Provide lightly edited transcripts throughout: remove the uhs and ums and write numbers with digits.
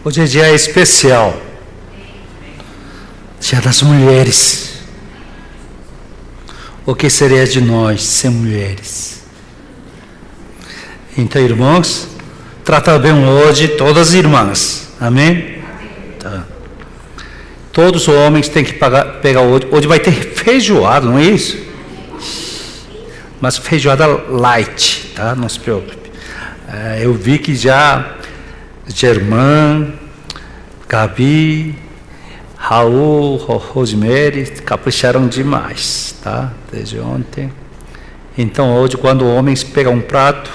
Hoje é dia especial, dia das mulheres. O que seria de nós sem mulheres? Então, irmãos, trata bem hoje todas as irmãs, amém? Tá. Todos os homens têm que pegar hoje. Hoje vai ter feijoada, não é isso? Mas feijoada light, tá? Não se preocupe. Eu vi que já Germã, Gabi, Raul, Rosemary capricharam demais, tá? Desde ontem. Então hoje, quando homens pegam um prato,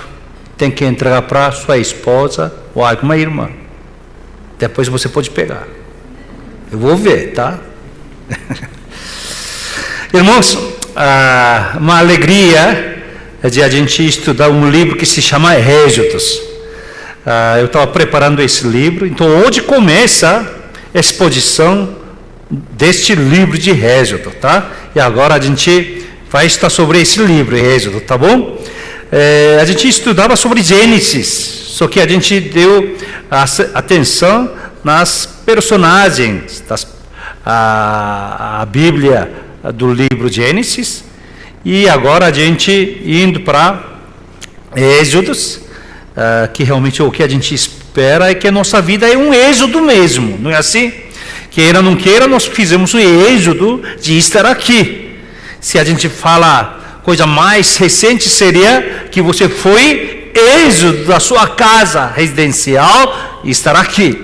tem que entregar para sua esposa ou alguma irmã. Depois você pode pegar. Eu vou ver, tá? Irmãos, uma alegria de a gente estudar um livro que se chama Êxodos. Eu estava preparando esse livro, então hoje começa a exposição deste livro de Êxodo, tá? E agora a gente vai estar sobre esse livro, Êxodo, tá bom? A gente estudava sobre Gênesis, só que a gente deu atenção nas personagens, a Bíblia do livro Gênesis, e agora a gente indo para Êxodos, que realmente o que a gente espera é que a nossa vida é um êxodo mesmo, não é assim? Queira ou não queira, nós fizemos o êxodo de estar aqui. Se a gente fala coisa mais recente, seria que você foi êxodo da sua casa residencial e estar aqui.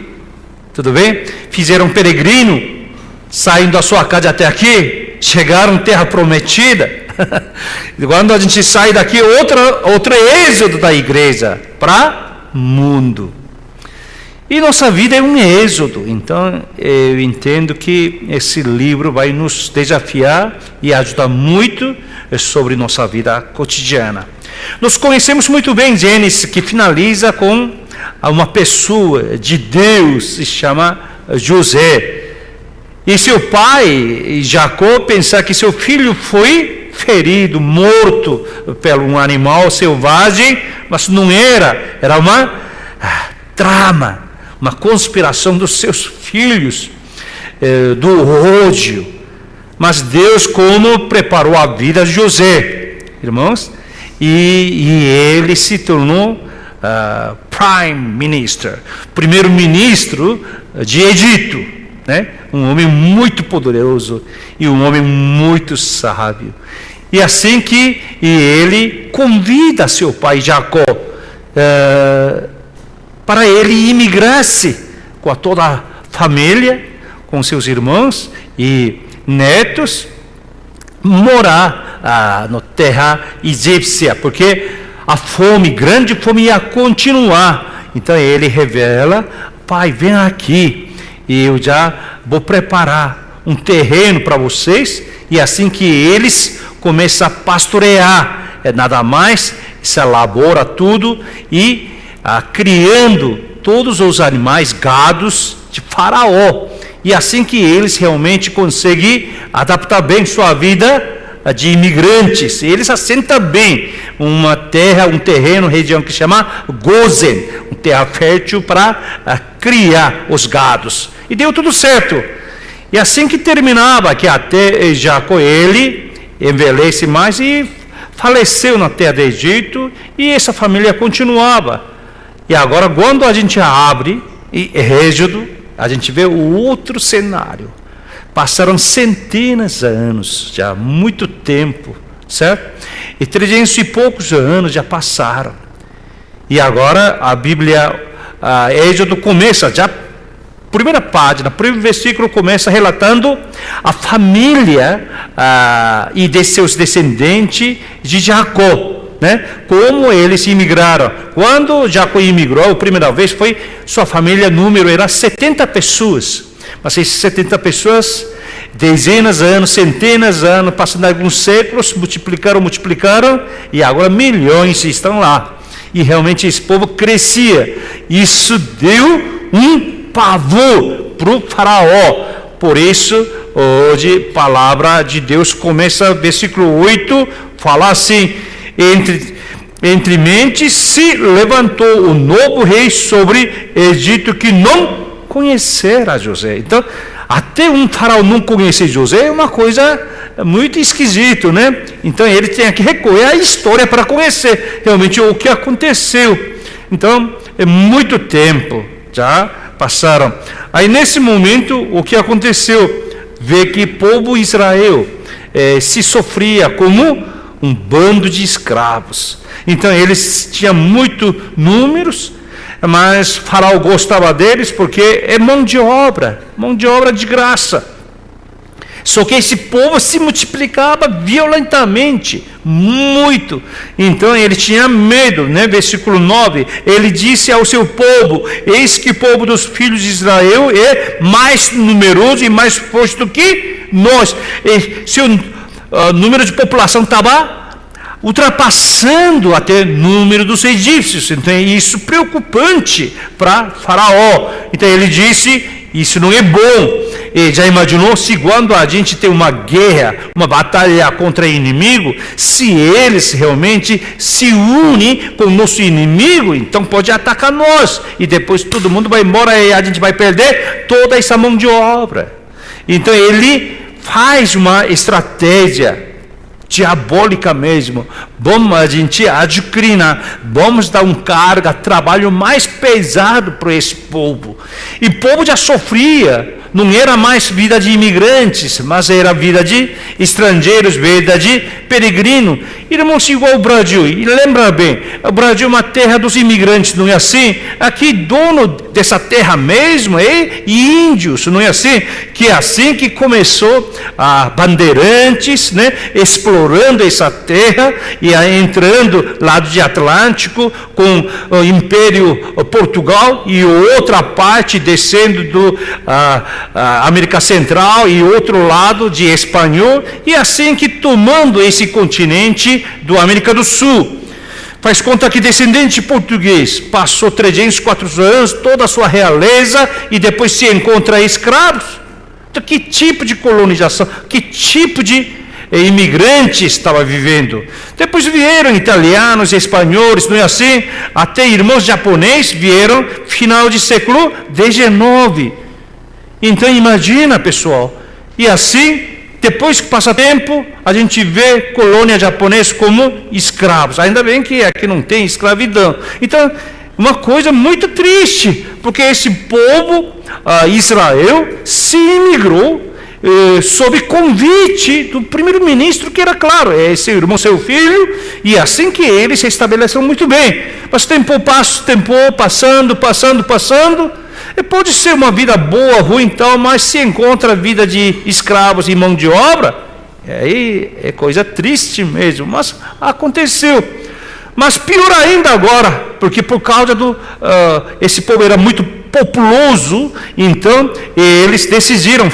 Tudo bem? Fizeram um peregrino, saindo da sua casa até aqui, chegaram em terra prometida. Quando a gente sai daqui, outro êxodo da igreja para o mundo. E nossa vida é um êxodo. Então eu entendo que esse livro vai nos desafiar e ajudar muito sobre nossa vida cotidiana. Nós conhecemos muito bem Gênesis, que finaliza com uma pessoa de Deus, se chama José. E seu pai, Jacó, pensar que seu filho foi ferido, morto por um animal selvagem, mas não era uma trama, uma conspiração dos seus filhos, do ódio. Mas Deus como preparou a vida de José, irmãos, e ele se tornou Prime Minister, primeiro-ministro de Egito, né? Um homem muito poderoso e um homem muito sábio. E assim que ele convida seu pai Jacó para ele imigrasse com toda a família, com seus irmãos e netos, morar na terra egípcia, porque a fome, grande fome, ia continuar. Então ele revela: pai, vem aqui e eu já vou preparar um terreno para vocês. E assim que eles começam a pastorear, nada mais, se elabora tudo e criando todos os animais, gados de Faraó. E assim que eles realmente conseguem adaptar bem sua vida de imigrantes, eles assentam bem uma terra, um terreno, região que chama Gozen, uma terra fértil para criar os gados. E deu tudo certo. E assim que terminava, que até Jacó ele envelhece mais e faleceu na terra do Egito, e essa família continuava. E agora, quando a gente abre Êxodo, a gente vê o outro cenário. Passaram centenas de anos, já muito tempo, certo? E 300 e poucos anos já passaram. E agora a Bíblia, Êxodo começa, já primeira página, primeiro versículo começa relatando a família e de seus descendentes de Jacó, né? Como eles imigraram. Quando Jacó imigrou a primeira vez, sua família, número era 70 pessoas. Mas essas 70 pessoas, dezenas de anos, centenas de anos, passando alguns séculos, multiplicaram, e agora milhões estão lá. E realmente esse povo crescia. Isso deu um pavor para o Faraó. Por isso, hoje, a palavra de Deus começa, versículo 8, fala assim: entre mentes se levantou o novo rei sobre Egito, que não conhecer a José. Então, até um faraó não conhecer José é uma coisa muito esquisita, né? Então, ele tem que recorrer à história para conhecer realmente o que aconteceu. Então, é muito tempo já passaram. Aí, nesse momento, o que aconteceu? Vê que o povo Israel se sofria como um bando de escravos. Então, eles tinham muitos números, mas Faraó gostava deles porque é mão de obra de graça. Só que esse povo se multiplicava violentamente, muito. Então ele tinha medo, né? Versículo 9, ele disse ao seu povo: eis que o povo dos filhos de Israel é mais numeroso e mais forte do que nós. E seu número de população estava ultrapassando até o número dos egípcios. Então isso é preocupante para Faraó. Então ele disse: isso não é bom. E já imaginou se quando a gente tem uma guerra, uma batalha contra o inimigo, se eles realmente se unem com o nosso inimigo, então pode atacar nós, e depois todo mundo vai embora e a gente vai perder toda essa mão de obra. Então ele faz uma estratégia diabólica mesmo. Vamos a gente adquirir, vamos dar um carga, trabalho mais pesado para esse povo. E o povo já sofria, não era mais vida de imigrantes, mas era vida de estrangeiros, vida de peregrino. Irmãos, igual o Brasil, e lembra bem, o Brasil é uma terra dos imigrantes, não é assim? Aqui dono dessa terra mesmo é índios, não é assim? Que é assim que começou a bandeirantes, né, explorando essa terra e entrando lado de Atlântico com o Império Portugal e outra parte descendo do América Central e outro lado de espanhol, e assim que tomando esse continente do América do Sul. Faz conta que descendente português passou 300, 400 anos, toda a sua realeza, e depois se encontra escravos. Então, que tipo de colonização, que tipo de imigrantes estava vivendo? Depois vieram italianos, espanhóis, não é assim? Até irmãos japoneses vieram final de século XIX. Então imagina, pessoal, e assim, depois que passa tempo, a gente vê colônia japonesa como escravos. Ainda bem que aqui não tem escravidão. Então, uma coisa muito triste, porque esse povo, Israel, se imigrou sob convite do primeiro-ministro, que era claro, é seu irmão, seu filho, e assim que eles se estabeleceram muito bem. Mas tempo passando, pode ser uma vida boa, ruim, tal, mas se encontra a vida de escravos e mão de obra, aí é coisa triste mesmo, mas aconteceu. Mas pior ainda agora, porque por causa esse povo era muito populoso, então eles decidiu,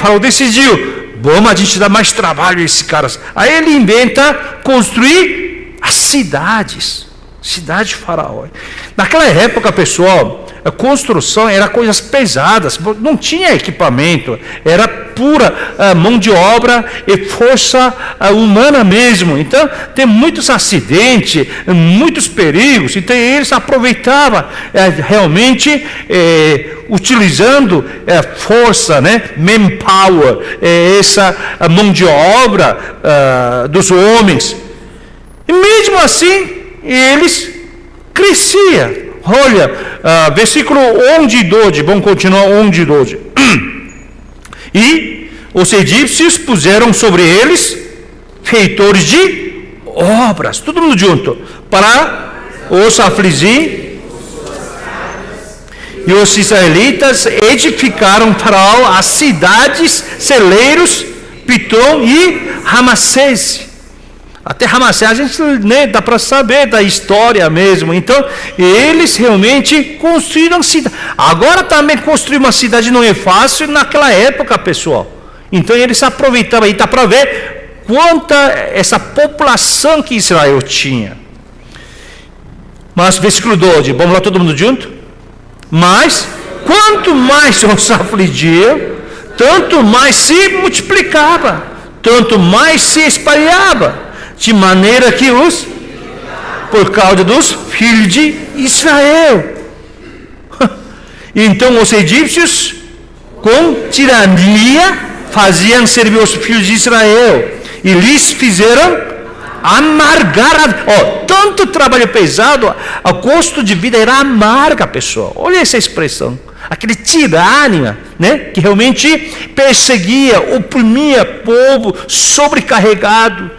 vamos a gente dar mais trabalho a esses caras. Aí ele inventa construir as cidade de Faraó. Naquela época, pessoal, a construção era coisas pesadas, não tinha equipamento, era pura mão de obra e força humana mesmo. Então tem muitos acidentes, muitos perigos. Então eles aproveitavam realmente utilizando força, né, manpower, essa mão de obra dos homens. E mesmo assim eles cresciam. Olha, versículo 11 e 12, vamos continuar 11 e 12. E os egípcios puseram sobre eles feitores de obras, todo mundo junto, para os afligir. E os israelitas edificaram Faraó as cidades, celeiros, Pitom e Ramassés. Até Ramassés a gente, né, dá para saber da história mesmo. Então eles realmente construíram cidade. Agora também construir uma cidade não é fácil naquela época, pessoal. Então eles aproveitavam, aí dá para ver quanta essa população que Israel tinha. Mas versículo 12, vamos lá todo mundo junto? Mas quanto mais os afligiam, tanto mais se multiplicava, tanto mais se espalhava, de maneira que por causa dos filhos de Israel. Então os egípcios com tirania faziam servir os filhos de Israel e lhes fizeram amargar tanto trabalho pesado, o custo de vida era amarga, pessoal. Olha essa expressão, aquele tirania, né, que realmente perseguia, oprimia o povo sobrecarregado.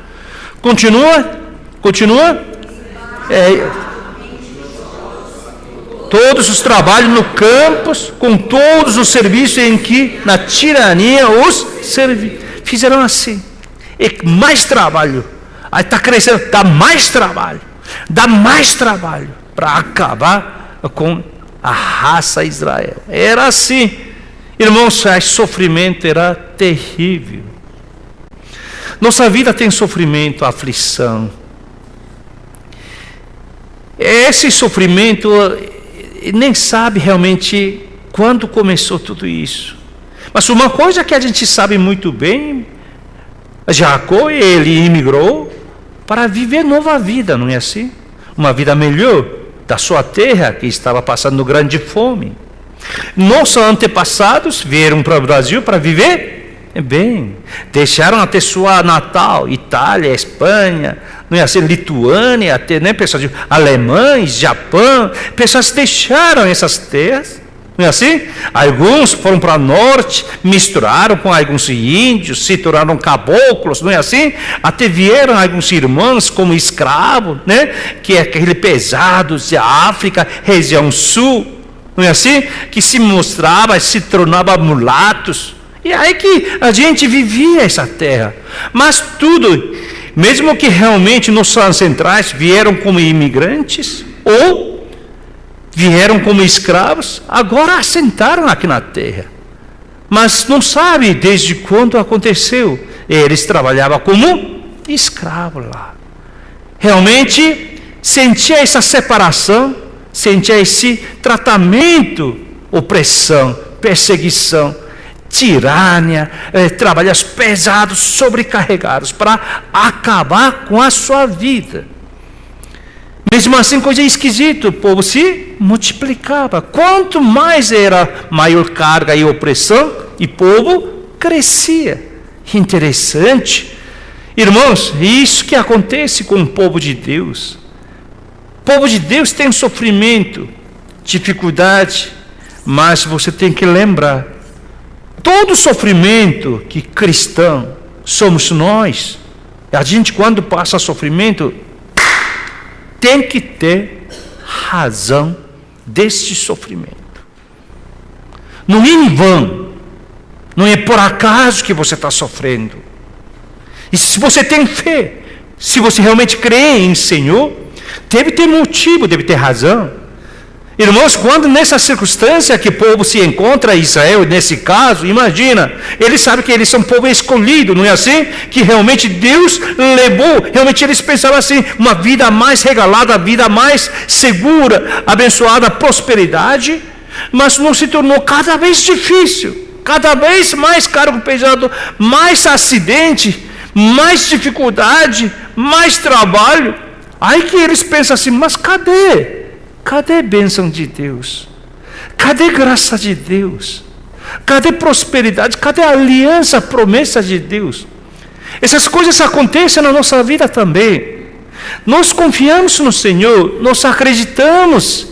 Continua. Todos os trabalhos no campo, com todos os serviços em que na tirania os fizeram assim. E mais trabalho. Aí está crescendo, dá mais trabalho para acabar com a raça Israel. Era assim, irmãos, o sofrimento era terrível. Nossa vida tem sofrimento, aflição. Esse sofrimento, nem sabe realmente quando começou tudo isso. Mas uma coisa que a gente sabe muito bem, Jacó, ele imigrou para viver nova vida, não é assim? Uma vida melhor da sua terra, que estava passando grande fome. Nossos antepassados vieram para o Brasil para viver bem. Deixaram até sua natal, Itália, Espanha, não é assim? Lituânia, até, né, pessoas de alemães, Japão, pessoas deixaram essas terras. Não é assim? Alguns foram para o norte, misturaram com alguns índios, se tornaram caboclos, não é assim? Até vieram alguns irmãos como escravos, né? Que é aquele pesados de África, região sul, não é assim? Que se mostrava, se tornava mulatos. E aí que a gente vivia essa terra. Mas tudo, mesmo que realmente nossos ancestrais vieram como imigrantes, ou vieram como escravos, agora assentaram aqui na terra. Mas não sabe desde quando aconteceu. Eles trabalhavam como escravos lá. Realmente sentia essa separação, sentia esse tratamento, opressão, perseguição, tirania, trabalhos pesados, sobrecarregados, para acabar com a sua vida. Mesmo assim, coisa esquisita, o povo se multiplicava. Quanto mais era maior carga e opressão, e o povo crescia. Interessante. Irmãos, isso que acontece com o povo de Deus. O povo de Deus tem sofrimento, dificuldade, mas você tem que lembrar, todo sofrimento que cristão somos nós, a gente quando passa sofrimento, tem que ter razão deste sofrimento. Não é em vão, não é por acaso que você está sofrendo. E se você tem fé, se você realmente crê em Senhor, deve ter motivo, deve ter razão. Irmãos, quando nessa circunstância que o povo se encontra, Israel, nesse caso, imagina, eles sabem que eles são um povo escolhido, não é assim? Que realmente Deus levou, realmente eles pensavam assim, uma vida mais regalada, a vida mais segura, abençoada, prosperidade, mas não se tornou cada vez difícil, cada vez mais cargo pesado, mais acidente, mais dificuldade, mais trabalho. Aí que eles pensam assim, mas cadê? Cadê a bênção de Deus? Cadê a graça de Deus? Cadê a prosperidade? Cadê a aliança, a promessa de Deus? Essas coisas acontecem na nossa vida também. Nós confiamos no Senhor, nós acreditamos.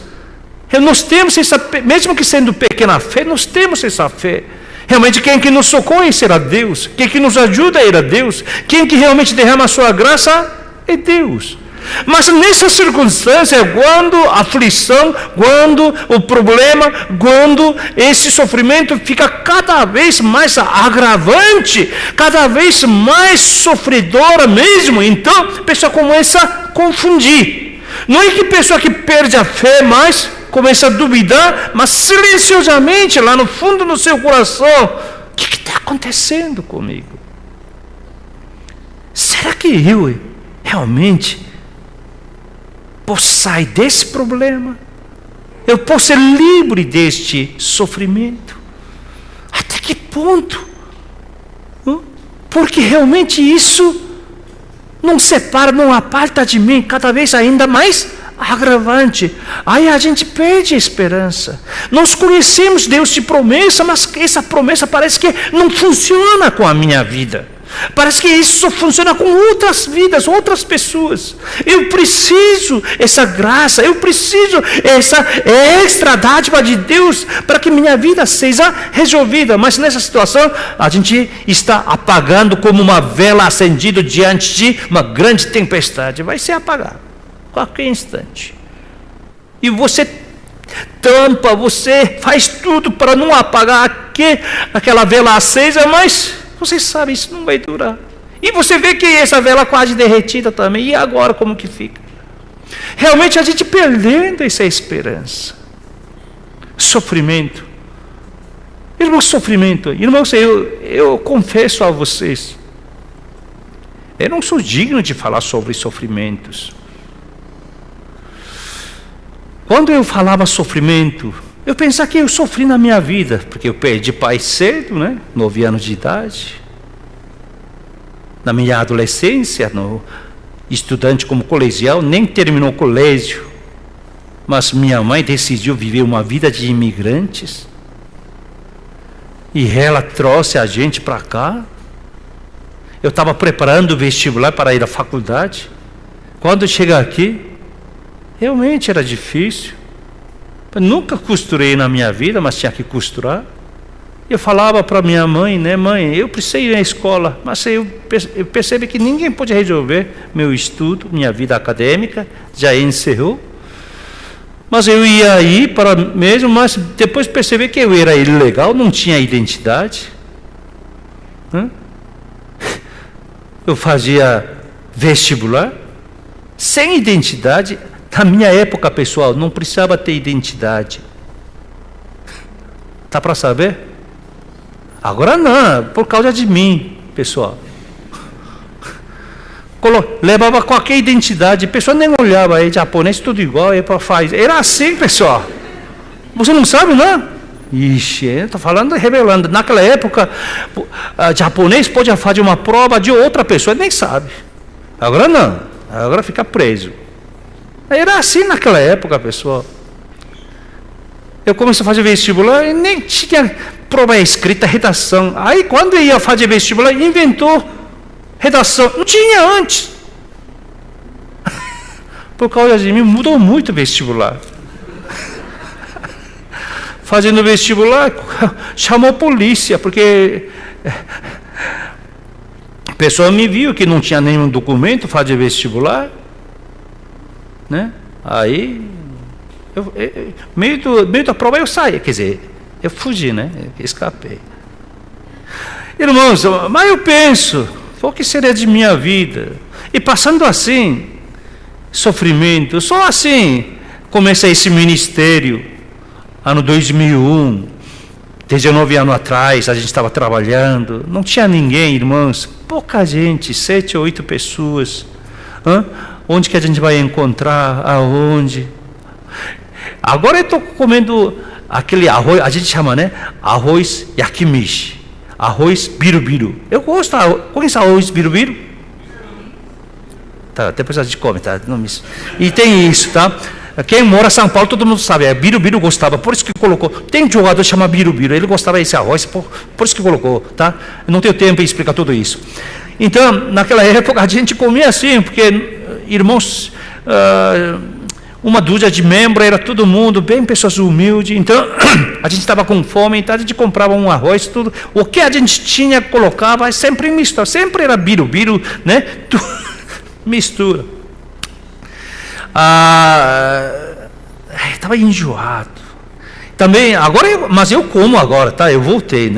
Nós temos essa, mesmo que sendo pequena fé, nós temos essa fé. Realmente quem que nos socorre será Deus. Quem que nos ajuda era Deus. Quem que realmente derrama a sua graça é Deus. Mas nessa circunstância, quando a aflição, quando o problema, quando esse sofrimento fica cada vez mais agravante, cada vez mais sofredora mesmo, então a pessoa começa a confundir. Não é que a pessoa que perde a fé mais começa a duvidar, mas silenciosamente lá no fundo do seu coração, o que está acontecendo comigo? Será que eu realmente posso sair desse problema? Eu posso ser livre deste sofrimento? Até que ponto? Porque realmente isso não separa, não aparta de mim, cada vez ainda mais agravante. Aí a gente perde a esperança. Nós conhecemos Deus de promessa, mas essa promessa parece que não funciona com a minha vida. Parece que isso só funciona com outras vidas, outras pessoas. Eu preciso essa graça, eu preciso essa extra dádiva de Deus para que minha vida seja resolvida. Mas nessa situação, a gente está apagando como uma vela acendida diante de uma grande tempestade. Vai ser apagado a qualquer instante. E você tampa, você faz tudo para não apagar aquela vela acesa, mas você sabe, isso não vai durar. E você vê que essa vela quase derretida também. E agora como que fica? Realmente a gente perdendo essa esperança. Sofrimento. Irmãos, sofrimento. Irmãos, eu confesso a vocês, eu não sou digno de falar sobre sofrimentos. Quando eu falava sofrimento, eu pensava que eu sofri na minha vida, porque eu perdi pai cedo, 9 anos de idade. Na minha adolescência, estudante como colegial, nem terminou o colégio. Mas minha mãe decidiu viver uma vida de imigrantes. E ela trouxe a gente para cá. Eu estava preparando o vestibular para ir à faculdade. Quando eu cheguei aqui, realmente era difícil. Eu nunca costurei na minha vida, mas tinha que costurar. Eu falava para minha mãe, mãe, eu preciso ir à escola, mas eu percebi que ninguém pode resolver meu estudo, minha vida acadêmica, já encerrou. Mas eu ia ir para mesmo, mas depois percebi que eu era ilegal, não tinha identidade. Eu fazia vestibular, sem identidade. Na minha época, pessoal, não precisava ter identidade. Tá para saber? Agora não, por causa de mim, pessoal. Levava qualquer identidade, a pessoa nem olhava, aí japonês tudo igual, era assim, pessoal. Você não sabe, não? Ixi, estou falando, revelando. Naquela época, japonês pode fazer uma prova de outra pessoa, nem sabe. Agora não, agora fica preso. Era assim naquela época, pessoal. Eu comecei a fazer vestibular e nem tinha prova escrita, redação. Aí quando eu ia fazer vestibular, inventou redação. Não tinha antes. Por causa de mim, mudou muito o vestibular. Fazendo vestibular, chamou a polícia, porque a pessoa me viu que não tinha nenhum documento, fazer vestibular. Aí, meio da prova eu saí, quer dizer, eu fugi, escapei. Irmãos, mas eu penso, o que seria de minha vida? E passando assim, sofrimento, só assim, comecei esse ministério, ano 2001, 19 anos atrás, a gente estava trabalhando, não tinha ninguém, irmãos, pouca gente, 7 ou 8 pessoas. Onde que a gente vai encontrar? Aonde? Agora eu estou comendo aquele arroz, a gente chama, arroz yakimishi, arroz birubiru. Eu gosto, conhece arroz birubiru? Tá, depois a gente come, tá? E tem isso, tá? Quem mora em São Paulo, todo mundo sabe, birubiru gostava, por isso que colocou. Tem um jogador que chama birubiru, ele gostava desse arroz, por isso que colocou, tá? Eu não tenho tempo para explicar tudo isso. Então, naquela época, a gente comia assim, porque, irmãos, uma dúzia de membros, era todo mundo, bem pessoas humildes, então, a gente estava com fome, então a gente comprava um arroz, tudo, o que a gente tinha, colocava, sempre mistura, sempre era birubiru, mistura. Estava enjoado. Também, agora, mas eu como agora, tá? Eu voltei,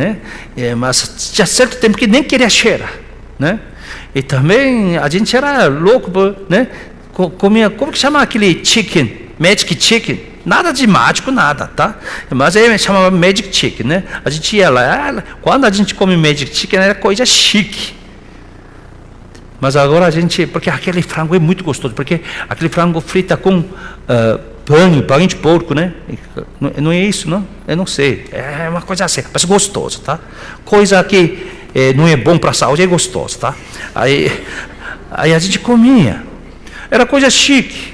mas tinha certo tempo que nem queria cheirar. E também a gente era louco, comia, como que chama aquele chicken, magic chicken? Nada de mágico, nada, tá? Mas aí chamava magic chicken, A gente ia lá, quando a gente come magic chicken era coisa chique. Mas agora a gente, porque aquele frango é muito gostoso, porque aquele frango frita com pão de porco, Não é isso, não? Eu não sei, é uma coisa assim, mas gostoso, tá? Coisa que não é bom para a saúde, é gostoso, tá? Aí a gente comia, era coisa chique.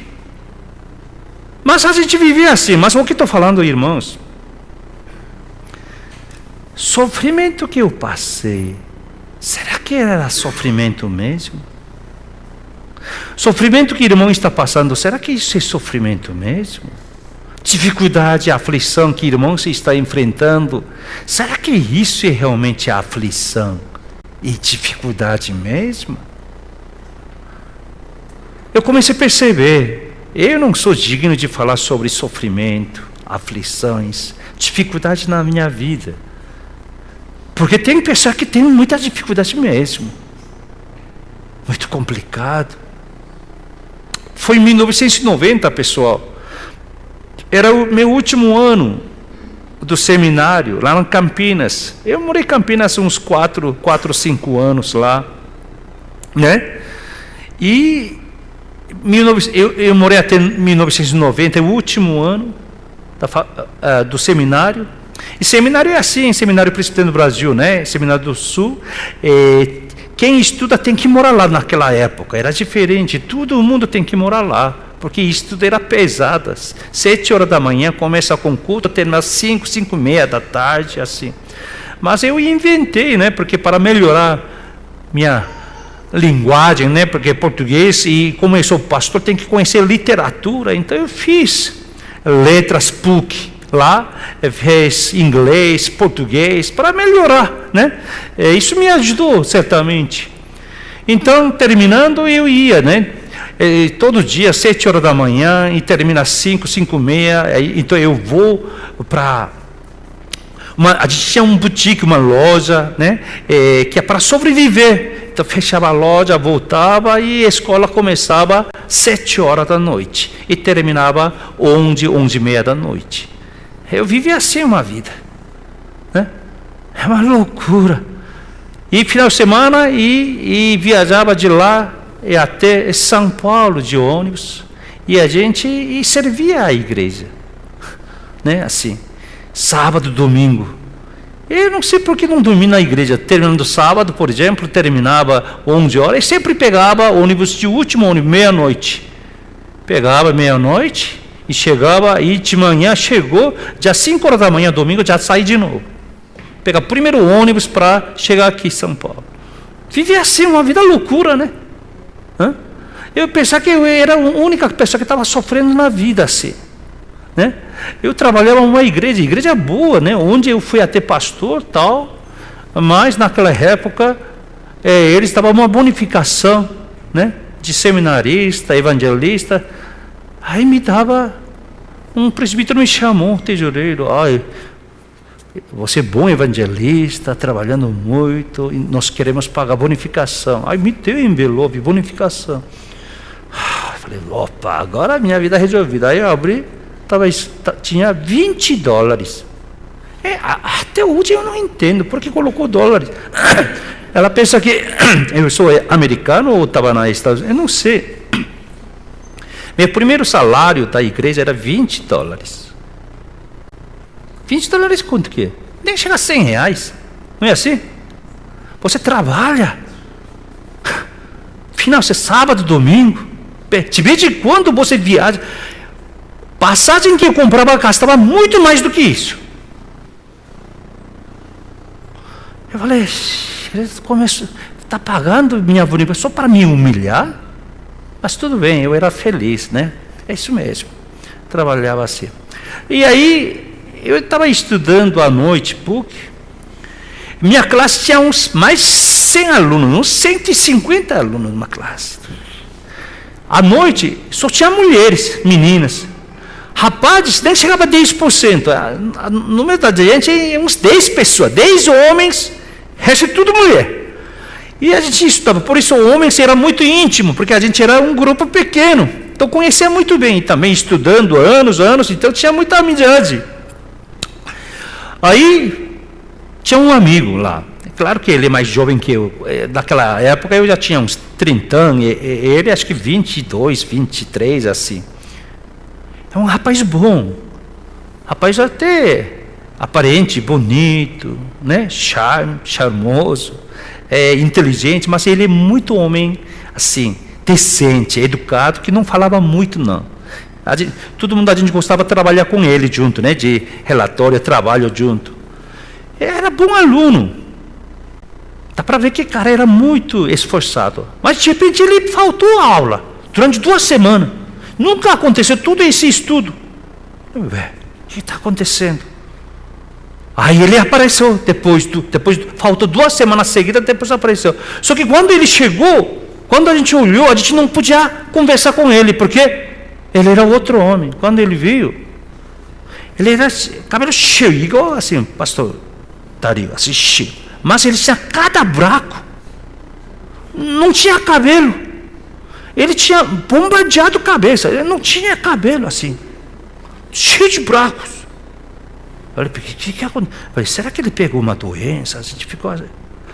Mas a gente vivia assim. Mas o que estou falando, irmãos? Sofrimento que eu passei, será que era sofrimento mesmo? Sofrimento que o irmão está passando, será que isso é sofrimento mesmo? Dificuldade, aflição que o irmão se está enfrentando, será que isso é realmente aflição e dificuldade mesmo? Eu comecei a perceber, eu não sou digno de falar sobre sofrimento, aflições, dificuldade na minha vida. Porque tem pessoas que têm muita dificuldade mesmo. Muito complicado. Foi em 1990, pessoal. Era o meu último ano do seminário, lá em Campinas. Eu morei em Campinas uns 4 ou 5 anos lá. Né? E eu morei até 1990, o último ano do seminário. E seminário é assim, seminário presbiteriano do Brasil, né? Seminário do Sul. Quem estuda tem que morar lá naquela época. Era diferente, todo mundo tem que morar lá. Porque estudo era pesado. 7 horas da manhã começa com culto, termina às 5, 5:30 da tarde, assim. Mas eu inventei, né? Porque para melhorar minha linguagem, né? Porque português, e como eu sou pastor, tem que conhecer literatura. Então eu fiz letras PUC lá, fez inglês, português, para melhorar, né? Isso me ajudou, certamente. Então, terminando, eu ia, né? Todo dia, 7 horas da manhã, e termina às 5, 5:30, então eu vou para... a gente tinha um boutique, uma loja, né? Que é para sobreviver. Então, fechava a loja, voltava, e a escola começava às 7 horas da noite, e terminava 11, 11:30 da noite. Eu vivi assim uma vida, né? É uma loucura. E final de semana, e viajava de lá e até São Paulo de ônibus, e a gente servia a igreja, né? Assim, sábado, domingo. Eu não sei por que não dormi na igreja. Terminando sábado, por exemplo, terminava 11 horas, e sempre pegava ônibus de último ônibus, meia-noite. Pegava meia-noite e chegava, e de manhã chegou, já 5 horas da manhã, domingo, já saí de novo. Pegar o primeiro ônibus para chegar aqui em São Paulo. Vivi assim, uma vida loucura, né? Eu pensava que eu era a única pessoa que estava sofrendo na vida assim, né? Eu trabalhava numa igreja boa, né? Onde eu fui até pastor, tal, mas naquela época eles davam uma bonificação, né? De seminarista, evangelista. Aí me dava, um presbítero me chamou, tesoureiro, você é bom evangelista, trabalhando muito, e nós queremos pagar bonificação. Aí me deu envelope, bonificação. Falei, opa, agora a minha vida é resolvida. Aí eu abri, tinha $20. Até hoje eu não entendo, por que colocou dólares? Ela pensa que eu sou americano ou estava na Estados Unidos, eu não sei. Meu primeiro salário da igreja era $20. $20 quanto que é? Nem chega a R$100. Não é assim? Você trabalha. Final, você sábado, domingo. De vez em quando você viaja. Passagem que eu comprava, gastava muito mais do que isso. Eu falei, está pagando minha bonificação só para me humilhar? Mas tudo bem, eu era feliz, né? É isso mesmo. Trabalhava assim. E aí, eu estava estudando à noite, PUC. Minha classe tinha mais 100 alunos, uns 150 alunos numa classe. À noite, só tinha mulheres, meninas. Rapazes, nem chegava a 10%. No número da gente, uns 10 pessoas, 10 homens, resto tudo mulher. E a gente estudava, por isso o homem era muito íntimo, porque a gente era um grupo pequeno. Então conhecia muito bem, também estudando anos, então tinha muita amizade. Aí tinha um amigo lá, claro que ele é mais jovem que eu, naquela época eu já tinha uns 30 anos, ele acho que 22, 23, assim. É um rapaz bom, rapaz até aparente, bonito, né? Charmoso, inteligente, mas ele é muito homem assim, decente, educado, que não falava muito não. Todo mundo a gente gostava de trabalhar com ele junto, né? De relatório, trabalho junto. Era bom aluno. Dá para ver que o cara era muito esforçado. Mas de repente ele faltou a aula durante 2 semanas. Nunca aconteceu todo esse estudo. O que está acontecendo? Aí ele apareceu depois faltou 2 semanas seguidas, depois apareceu. Só que quando ele chegou, quando a gente olhou, a gente não podia conversar com ele, porque ele era outro homem. Quando ele veio, ele era cabelo cheio, igual assim, pastor Dario, assim, cheio. Mas ele tinha cada buraco. Não tinha cabelo. Ele tinha bombardeado a cabeça. Ele não tinha cabelo assim. Cheio de buracos. Eu falei, o que aconteceu? Falei, será que ele pegou uma doença? A gente ficou assim.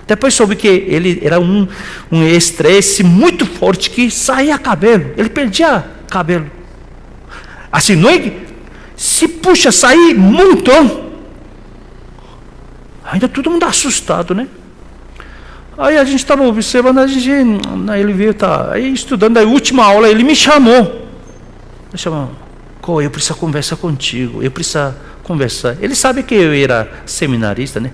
Depois soube que ele era um estresse muito forte que saía cabelo. Ele perdia cabelo. Assim, não é? Se puxa, sair um montão. Ainda todo mundo assustado, né? Aí a gente estava observando, ele veio, aí estudando, a última aula ele me chamou. Eu preciso conversar contigo, eu preciso conversar. Ele sabe que eu era seminarista, né?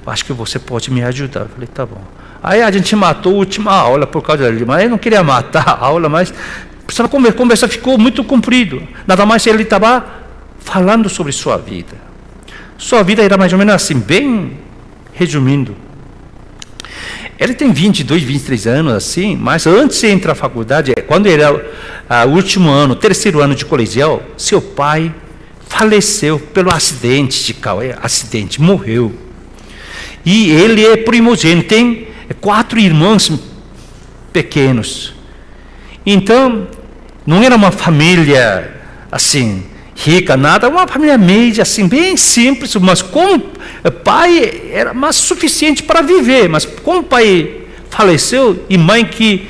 Acho que você pode me ajudar. Eu falei, tá bom. Aí a gente matou a última aula por causa dele, mas eu não queria matar a aula, mas precisava conversar, ficou muito comprido. Nada mais ele estava falando sobre sua vida. Sua vida era mais ou menos assim, bem resumindo. Ele tem 22, 23 anos, assim, mas antes de entrar na faculdade, quando ele era o último ano, 3º ano de colegial, seu pai faleceu pelo acidente de carro, morreu. E ele é primogênito, tem 4 irmãos pequenos. Então, não era uma família assim, rica, nada, uma família média, assim, bem simples, mas com o pai era mais suficiente para viver, mas como o pai faleceu e mãe que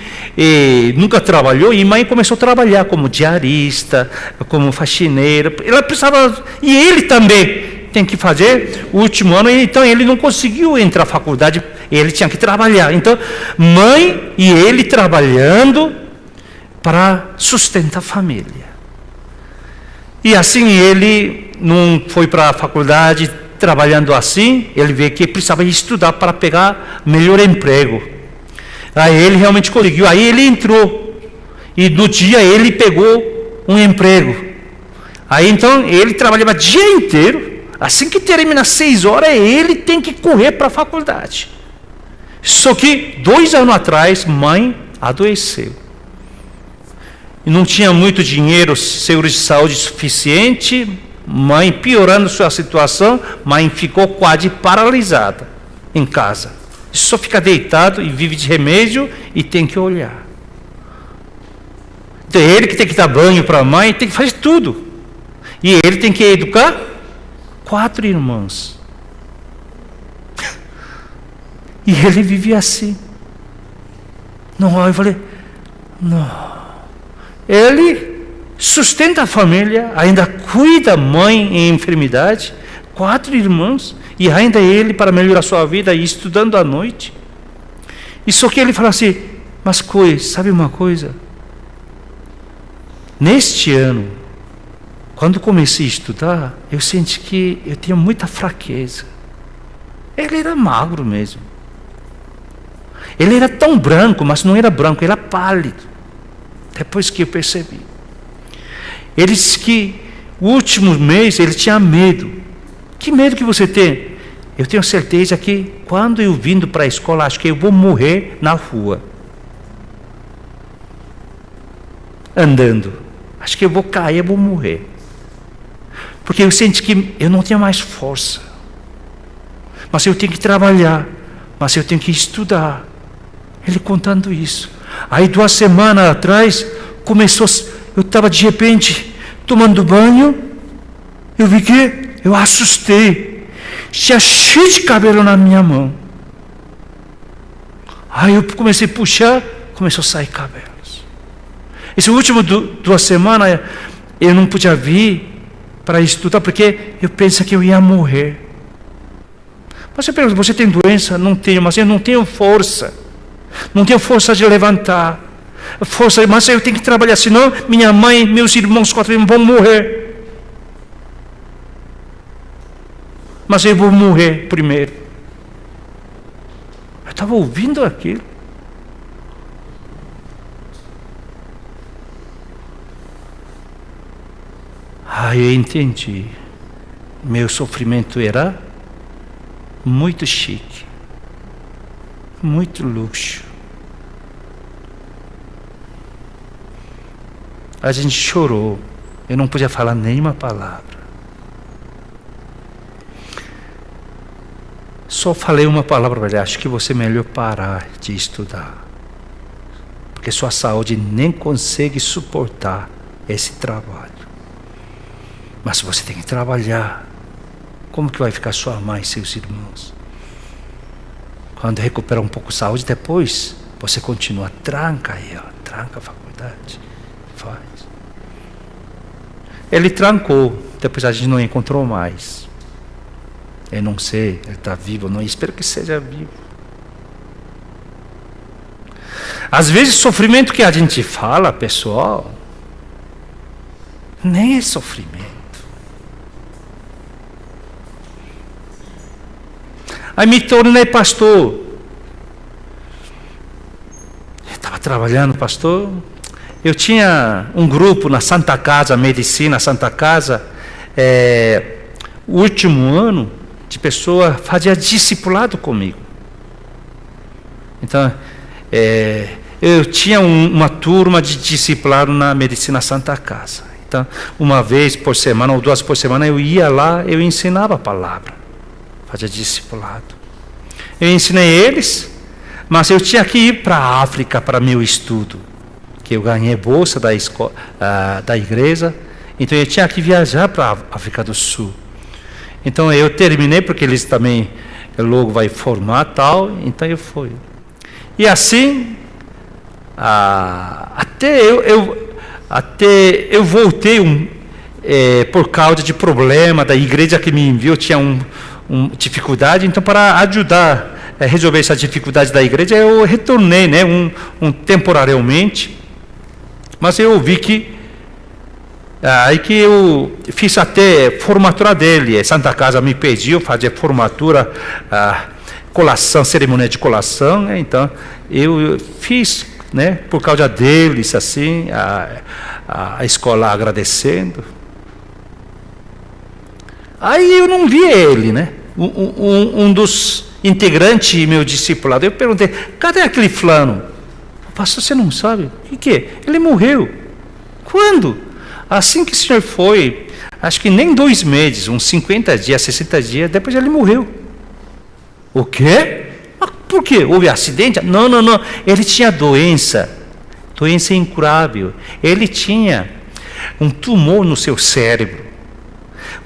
nunca trabalhou, e mãe começou a trabalhar como diarista, como faxineira, ela precisava, e ele também tem que fazer o último ano, então ele não conseguiu entrar na faculdade, ele tinha que trabalhar, então mãe e ele trabalhando para sustentar a família. E assim ele não foi para a faculdade, trabalhando assim, ele vê que precisava estudar para pegar melhor emprego. Aí ele realmente conseguiu, aí ele entrou, e no dia ele pegou um emprego. Aí então ele trabalhava o dia inteiro, assim que termina 6 horas, ele tem que correr para a faculdade. Só que 2 anos atrás, mãe adoeceu. E não tinha muito dinheiro, seguro de saúde suficiente, mãe piorando sua situação, mãe ficou quase paralisada em casa. Só fica deitado e vive de remédio e tem que olhar. Então ele que tem que dar banho para a mãe, tem que fazer tudo. E ele tem que educar 4 irmãos. E ele vive assim. Não, eu falei, não. Ele sustenta a família, ainda cuida a mãe em enfermidade, 4 irmãos, e ainda ele para melhorar a sua vida, e estudando à noite. E só que ele fala assim, mas sabe uma coisa? Neste ano, quando comecei a estudar, eu senti que eu tinha muita fraqueza. Ele era magro mesmo. Ele era tão branco, mas não era branco, era pálido. Depois que eu percebi. Ele disse que o último mês ele tinha medo. Que medo que você tem? Eu tenho certeza que quando eu vindo para a escola, acho que eu vou morrer na rua. Andando. Acho que eu vou cair, eu vou morrer. Porque eu senti que eu não tinha mais força. Mas eu tenho que trabalhar. Mas eu tenho que estudar. Ele contando isso. Aí 2 semanas atrás, eu estava de repente tomando banho, eu vi que eu assustei, tinha cheio de cabelo na minha mão. Aí eu comecei a puxar, começou a sair cabelos. Esse último 2 semanas, eu não podia vir para estudar, porque eu pensei que eu ia morrer. Mas você pergunta, você tem doença? Não tenho, mas eu não tenho força. Não tenho força de levantar. força, mas eu tenho que trabalhar, senão minha mãe, meus irmãos, 4 irmãos vão morrer. Mas eu vou morrer primeiro. Eu estava ouvindo aquilo. Eu entendi. Meu sofrimento era muito chique, muito luxo. A gente chorou. Eu não podia falar nenhuma palavra. Só falei uma palavra para ele: acho que você é melhor parar de estudar, porque sua saúde nem consegue suportar esse trabalho. Mas você tem que trabalhar. Como que vai ficar sua mãe e seus irmãos? Quando recuperar um pouco de saúde, depois você continua. Tranca aí, tranca a faculdade. Faz. Ele trancou. Depois a gente não encontrou mais. Eu não sei, ele está vivo ou não. Espero que seja vivo. Às vezes o sofrimento que a gente fala, pessoal, nem é sofrimento. Aí me tornei pastor. Eu estava trabalhando, pastor. Eu tinha um grupo na Santa Casa, Medicina Santa Casa. O último ano de pessoa fazia discipulado comigo. Então, eu tinha uma turma de discipulado na Medicina Santa Casa. Então, uma vez por semana ou 2 por semana eu ia lá, eu ensinava a palavra. Fazia discipulado. Eu ensinei eles, mas eu tinha que ir para a África para meu estudo, que eu ganhei bolsa da igreja, então eu tinha que viajar para a África do Sul. Então eu terminei, porque eles também logo vai formar tal, então eu fui. E assim, até eu voltei por causa de problema da igreja que me enviou, tinha dificuldade, então para ajudar a resolver essa dificuldade da igreja, eu retornei, né, temporariamente, mas eu vi que aí que eu fiz até formatura dele. Santa Casa me pediu fazer formatura, colação, cerimônia de colação, né, então eu fiz, né, por causa deles, assim, a escola agradecendo. Aí eu não vi ele, né? Um dos integrantes meu discipulado. Eu perguntei: cadê aquele fulano? Pastor, você não sabe? O que é? Ele morreu. Quando? Assim que o senhor foi, acho que nem 2 meses, uns 50 dias, 60 dias, depois ele morreu. O quê? Por quê? Houve acidente? Não. Ele tinha doença incurável. Ele tinha um tumor no seu cérebro.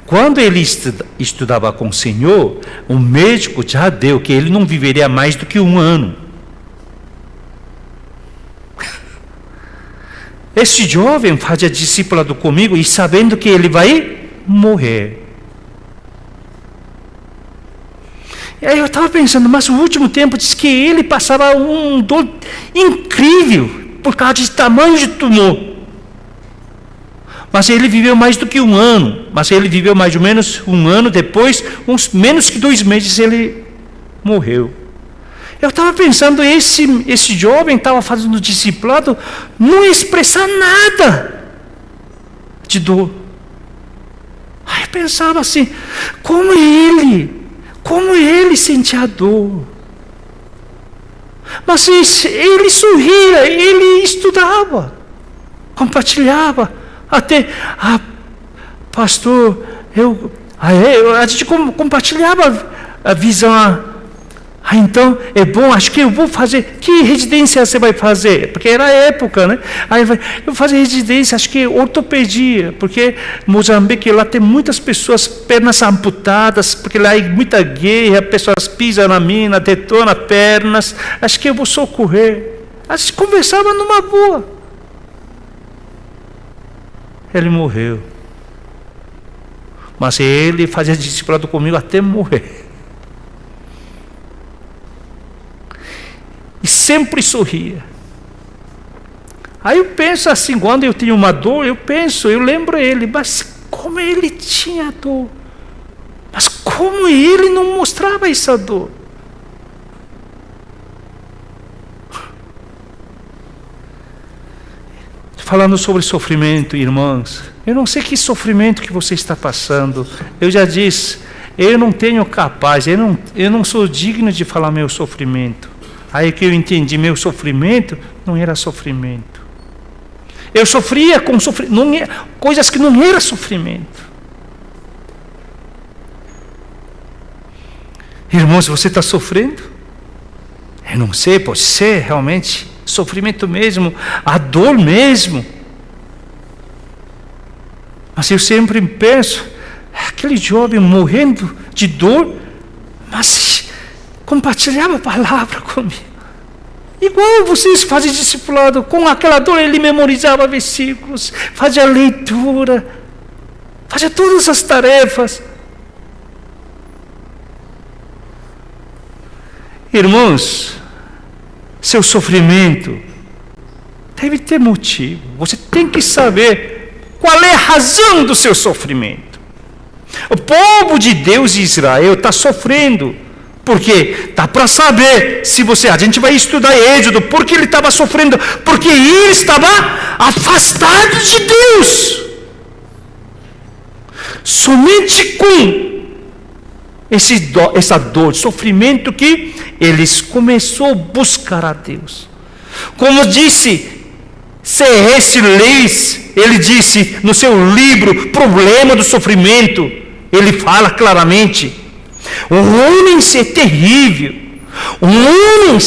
Quando ele estudava com o Senhor, o médico já deu que ele não viveria mais do que 1 ano. Esse jovem fazia discipulado comigo e sabendo que ele vai morrer. E aí eu estava pensando, mas no último tempo diz que ele passava um dor incrível por causa de tamanho de tumor. Mas ele viveu mais do que 1 ano. Mas ele viveu mais ou menos 1 ano depois, menos que 2 meses ele morreu. Eu estava pensando, esse jovem estava fazendo discipulado, não expressar nada de dor. Aí eu pensava assim, como ele sentia dor. Mas ele sorria, ele estudava, compartilhava. Até, pastor, a gente compartilhava a visão. Então, é bom, acho que eu vou fazer. Que residência você vai fazer? Porque era a época, né? Aí eu vou fazer residência, acho que é ortopedia, porque Moçambique lá tem muitas pessoas, pernas amputadas, porque lá é muita guerra, pessoas pisam na mina, detonam pernas. Acho que eu vou socorrer. A gente conversava numa boa. Ele morreu. Mas ele fazia discipulado comigo até morrer. E sempre sorria. Aí eu penso assim, quando eu tenho uma dor, eu lembro ele, mas como ele tinha dor? Mas como ele não mostrava essa dor? Falando sobre sofrimento, irmãos, eu não sei que sofrimento que você está passando. Eu já disse, eu não tenho capaz, eu não sou digno de falar meu sofrimento. Aí que eu entendi, meu sofrimento não era sofrimento. Eu sofria com coisas que não era sofrimento. Irmãos, você está sofrendo? Eu não sei, pode ser realmente sofrimento mesmo, a dor mesmo. Mas eu sempre penso, aquele jovem morrendo de dor, mas compartilhava a palavra comigo. Igual vocês fazem discipulado, com aquela dor ele memorizava versículos, fazia leitura, fazia todas as tarefas. Irmãos, seu sofrimento deve ter motivo. Você tem que saber qual é a razão do seu sofrimento. O povo de Deus, Israel, está sofrendo. Porque dá para saber, a gente vai estudar Êxodo, porque ele estava sofrendo, porque ele estava afastado de Deus. Somente com essa dor, sofrimento que eles começaram a buscar a Deus. Como disse C.S. Lewis, ele disse no seu livro Problema do Sofrimento, ele fala claramente: o homem é terrível. O homem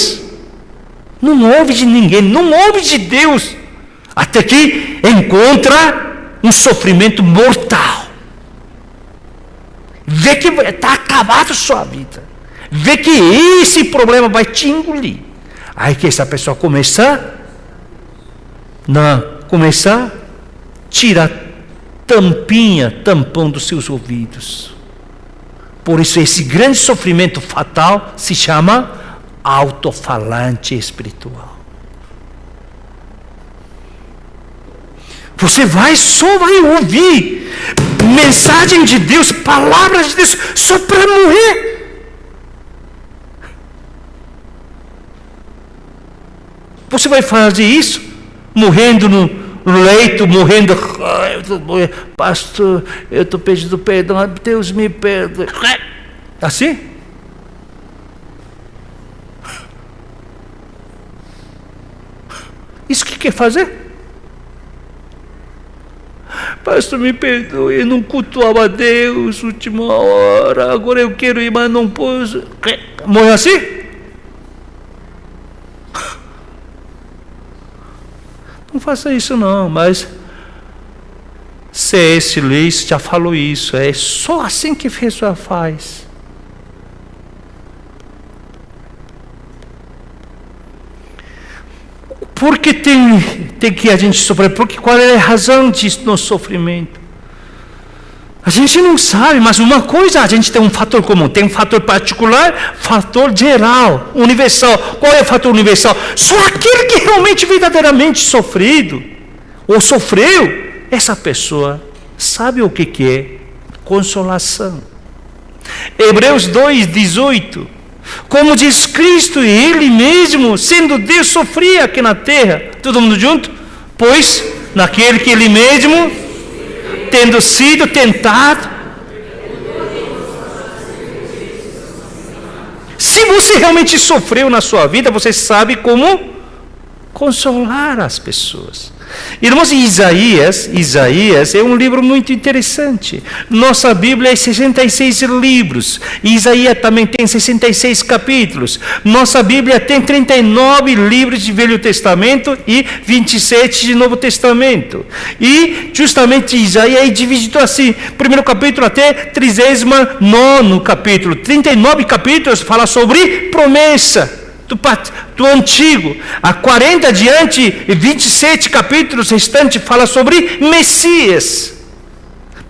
não ouve de ninguém, não ouve de Deus, até que encontra um sofrimento mortal. Vê que está acabado a sua vida. Vê que esse problema vai te engolir. Aí que essa pessoa começa a tirar tampão dos seus ouvidos. Por isso esse grande sofrimento fatal se chama alto-falante espiritual. Você só vai ouvir mensagem de Deus, palavras de Deus, só para morrer. Você vai fazer isso, morrendo no leito, morrendo, pastor, eu estou pedindo perdão, Deus me perdoe. Assim? Isso que quer fazer? Pastor, me perdoe, eu não cultuava a Deus última hora, agora eu quero ir, mas não posso. Morre assim? Não faça isso não, mas C.S. Lewis já falou isso, é só assim que a pessoa faz. Por que tem que a gente sofrer? Porque qual é a razão do nosso sofrimento? A gente não sabe, mas uma coisa, a gente tem um fator comum, tem um fator particular, fator geral, universal. Qual é o fator universal? Só aquele que realmente, verdadeiramente sofrido, ou sofreu, essa pessoa sabe o que é consolação. Hebreus 2:18. Como diz Cristo, e Ele mesmo, sendo Deus, sofria aqui na terra. Todo mundo junto? Pois, naquele que Ele mesmo, tendo sido tentado. Se você realmente sofreu na sua vida, você sabe como consolar as pessoas. Irmãos, Isaías é um livro muito interessante. Nossa Bíblia é 66 livros. Isaías também tem 66 capítulos. Nossa Bíblia tem 39 livros de Velho Testamento e 27 de Novo Testamento. E justamente Isaías é dividido assim: primeiro capítulo até 39º capítulo. 39 capítulos fala sobre promessa do Antigo. A 40 adiante, 27 capítulos restantes fala sobre Messias,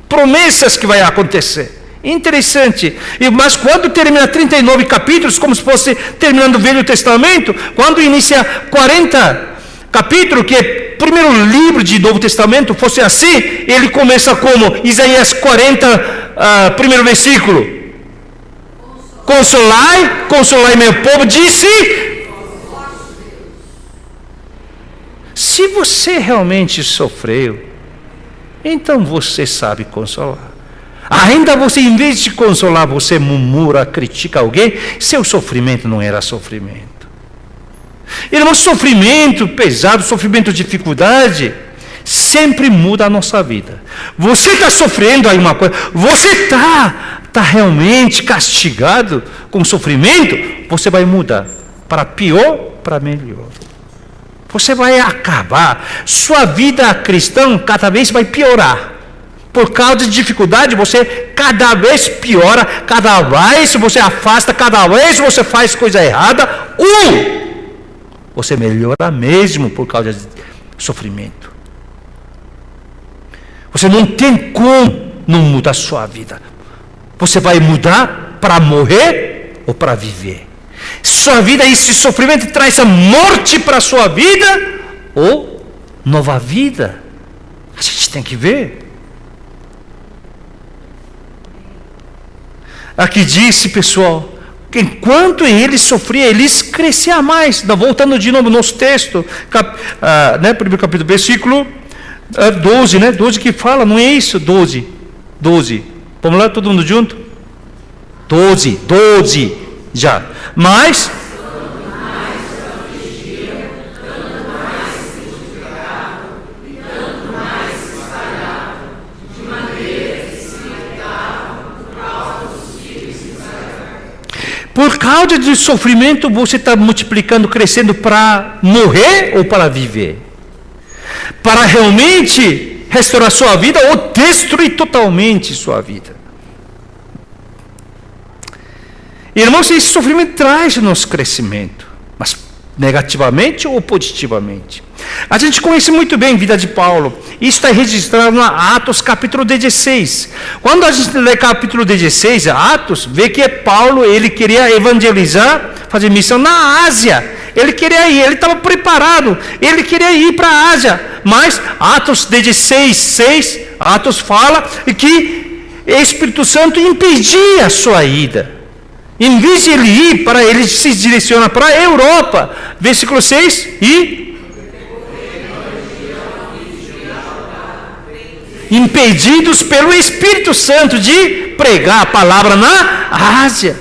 promessas que vai acontecer. Interessante. Mas quando termina 39 capítulos, como se fosse terminando o Velho Testamento, quando inicia 40 capítulo, que é o primeiro livro do Novo Testamento, fosse assim, ele começa como? Isaías 40, primeiro versículo. Consolai, consolai meu povo, disse. Se você realmente sofreu, então você sabe consolar. Ainda você, em vez de consolar, você murmura, critica alguém, seu sofrimento não era sofrimento. Irmão, sofrimento pesado, sofrimento de dificuldade, sempre muda a nossa vida. Você está sofrendo aí uma coisa, você está realmente castigado com sofrimento, você vai mudar para pior, para melhor. Você vai acabar, sua vida cristã cada vez vai piorar. Por causa de dificuldade, você cada vez piora, cada vez você afasta, cada vez você faz coisa errada, você melhora mesmo por causa de sofrimento. Você não tem como não mudar a sua vida. Você vai mudar para morrer ou para viver. Sua vida, esse sofrimento traz a morte para a sua vida ou nova vida. A gente tem que ver. Aqui disse, pessoal, que enquanto eles sofriam, eles cresciam mais. Voltando de novo no nosso texto, primeiro capítulo, versículo 12, 12 que fala, não é isso? 12. Vamos lá, todo mundo junto? 12, já. Mas por causa do sofrimento, você está multiplicando, crescendo para morrer ou para viver? Para realmente restaurar sua vida ou destruir totalmente sua vida? Irmãos, esse sofrimento traz nosso crescimento, mas negativamente ou positivamente? A gente conhece muito bem a vida de Paulo. Isso está registrado em Atos capítulo 16. Quando a gente lê capítulo 16, Atos, vê que Paulo, ele queria evangelizar, fazer missão na Ásia. Ele queria ir, ele estava preparado, ele queria ir para a Ásia. Mas Atos 16, 6, Atos fala que o Espírito Santo impedia a sua ida. Em vez de ele ir para, ele se direciona para a Europa. Versículo 6, impedidos pelo Espírito Santo de pregar a palavra na Ásia.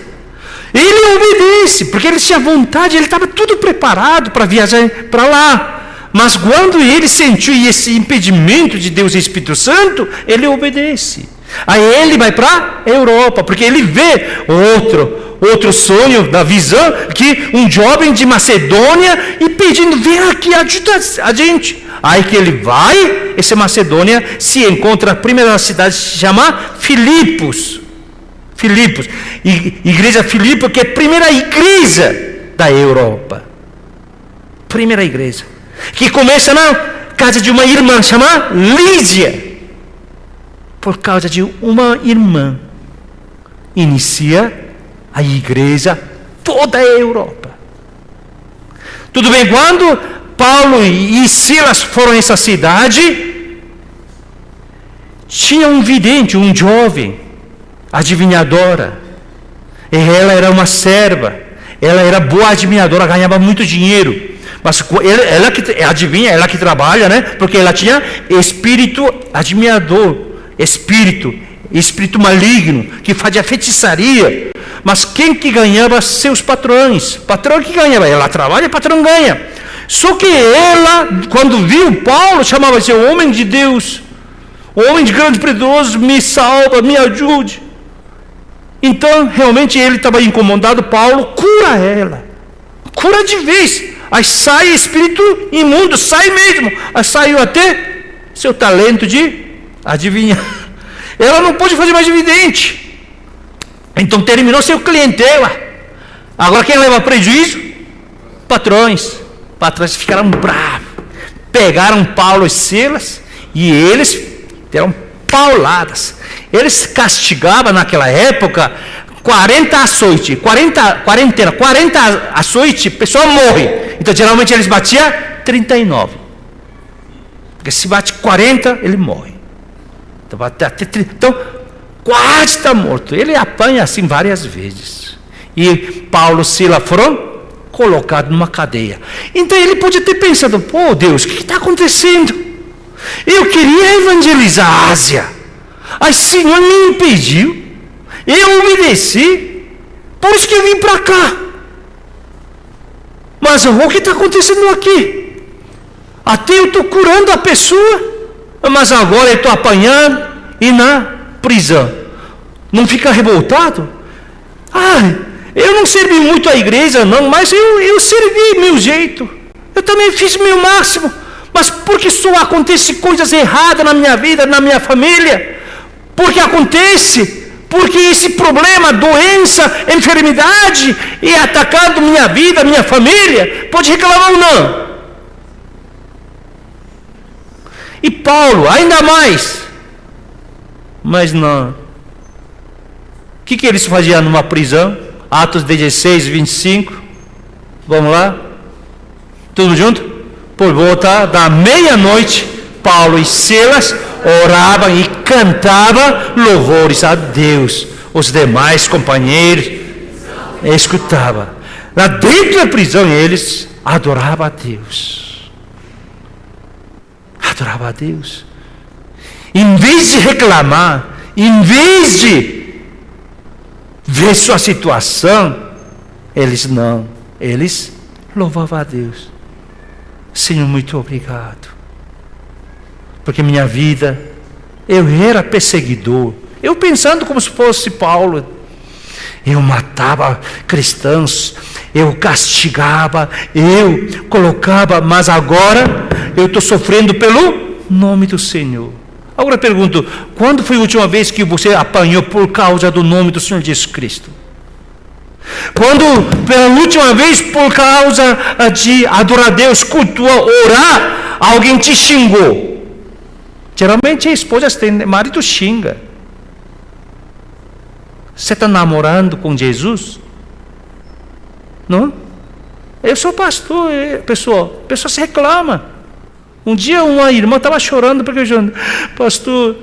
Ele obedece, porque ele tinha vontade, ele estava tudo preparado para viajar para lá. Mas quando ele sentiu esse impedimento de Deus e Espírito Santo, ele obedece. Aí ele vai para a Europa, porque ele vê outro sonho da visão, que um jovem de Macedônia e pedindo, vem aqui, ajuda a gente. Aí que ele vai, essa Macedônia se encontra, a primeira cidade se chama Filipos, igreja Filipos, que é a primeira igreja da Europa, primeira igreja, que começa na casa de uma irmã chamada Lídia. Por causa de uma irmã, inicia a igreja toda a Europa. Tudo bem, quando Paulo e Silas foram a essa cidade, tinha um vidente, um jovem, adivinhadora. E ela era uma serva, ela era boa adivinhadora, ganhava muito dinheiro. Mas ela que adivinha, ela que trabalha, porque ela tinha espírito adivinhador, espírito maligno, que fazia feitiçaria. Mas quem que ganhava? Seus patrões. Patrão que ganhava, ela trabalha, patrão ganha. Só que ela, quando viu Paulo, chamava-se homem de Deus, homem de grande poderoso, me salva, me ajude. Então, realmente ele estava incomodado. Paulo cura ela, cura de vez. Aí sai espírito imundo, sai mesmo. Aí saiu até seu talento de adivinhar. Ela não pôde fazer mais evidente. Então terminou seu clientela. Agora quem leva prejuízo? Patrões ficaram bravos. Pegaram Paulo e Silas e eles deram pauladas. Eles castigavam naquela época 40 açoites. 40 açoites, a pessoa morre. Então geralmente eles batiam 39. Porque se bate 40, ele morre. Então, até 30. Então, quase está morto. Ele apanha assim várias vezes. E Paulo e Silas foram colocados numa cadeia. Então ele podia ter pensado: pô, Deus, o que está acontecendo? Eu queria evangelizar a Ásia. Aí o Senhor me impediu. Eu obedeci. Por isso que eu vim para cá. Mas o que está acontecendo aqui? Até eu estou curando a pessoa, mas agora eu estou apanhando e na prisão. Não fica revoltado? Eu não servi muito a igreja não, mas eu servi meu jeito. Eu também fiz meu máximo. Mas porque só acontece coisas erradas na minha vida, na minha família? Porque acontece... Porque esse problema, doença, enfermidade, e atacando minha vida, minha família, pode reclamar ou não? E Paulo, ainda mais. Mas não. O que eles faziam numa prisão? Atos 16, 25. Vamos lá? Tudo junto? Por volta da meia-noite, Paulo e Silas oravam e cantavam louvores a Deus. Os demais companheiros escutavam. Lá dentro da prisão eles adoravam a Deus. Adoravam a Deus. Em vez de reclamar, em vez de ver sua situação, eles louvavam a Deus. Senhor, muito obrigado. Porque minha vida, eu era perseguidor. Eu pensando como se fosse Paulo. Eu matava cristãos, eu castigava, eu colocava, mas agora eu estou sofrendo pelo nome do Senhor. Agora eu pergunto, quando foi a última vez que você apanhou por causa do nome do Senhor Jesus Cristo? Quando pela última vez por causa de adorar a Deus, cultuar, orar, alguém te xingou? Geralmente a esposa tem, marido xinga. Você está namorando com Jesus? Não? Eu sou pastor, pessoa se reclama. Um dia uma irmã estava chorando porque eu disse: pastor,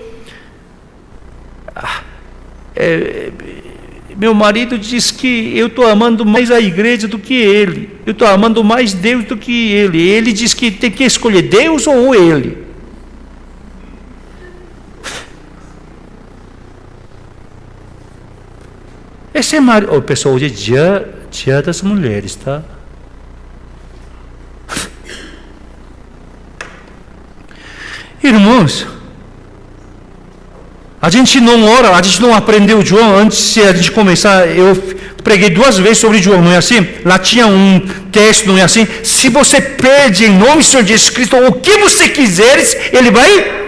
meu marido diz que eu estou amando mais a igreja do que ele. Eu estou amando mais Deus do que ele. Ele diz que tem que escolher Deus ou ele. Esse é marido. Pessoal, hoje é dia das mulheres, tá? Irmãos, a gente não ora, a gente não aprendeu João. Antes de a gente começar, eu preguei 2 vezes sobre João, não é assim? Lá tinha um texto, não é assim? Se você pede em nome do Senhor Jesus Cristo o que você quiseres, Ele vai.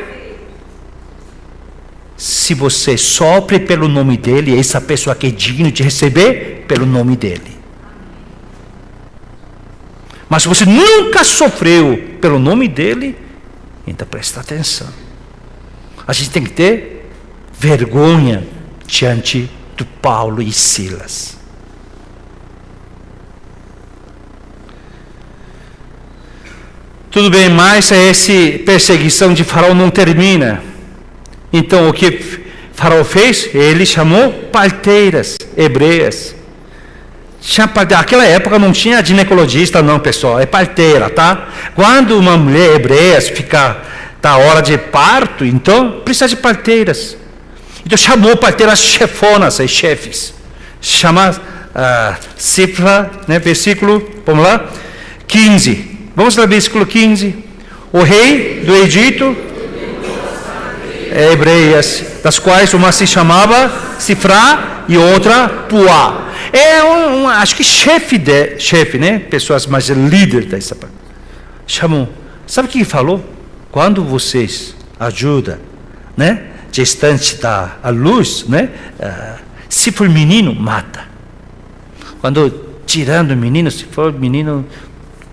Se você sopre pelo nome dEle, essa pessoa que é digna de receber pelo nome dEle. Mas se você nunca sofreu pelo nome dEle, então presta atenção. A gente tem que ter vergonha diante de Paulo e Silas. Tudo bem, mas essa perseguição de Faraó não termina. Então o que Faraó fez? Ele chamou parteiras hebreias. Naquela época não tinha ginecologista não, pessoal, é parteira, tá? Quando uma mulher hebreia tá hora de parto, então precisa de parteiras. Então chamou parteiras chefonas, chefes. Chama Sifra, né, versículo, vamos lá, 15. Vamos lá, versículo 15. O rei do Egito, hebreias, das quais uma se chamava Sifra e outra Puá. Acho que chefe, né? Pessoas mais líderes dessa parte. Chamou. Sabe o que ele falou? Quando vocês ajudam, né? Gestante da luz, né? Se for menino, mata. Quando tirando o menino, se for menino,